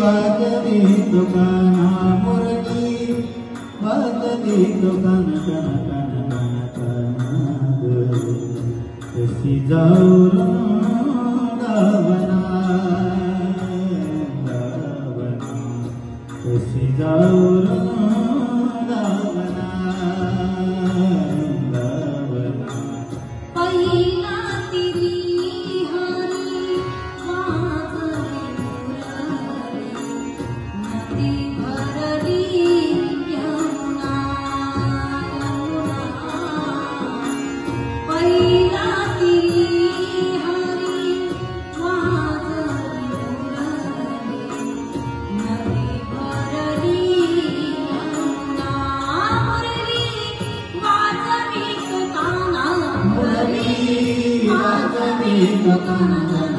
वाजवी तुकाना मुरली वाजवी तुकान कन कन कन कन कशी जाऊ वृंदावना कशी जाऊ वृंदावना पहिला तिरी हरी वाजवी मुरली नदी भरली यमुना पहिला तिरी हरी वाजवी मुरली नदी भरली यमुना मुरली वाजवी तुकाना मुरली वाजवी तुकाना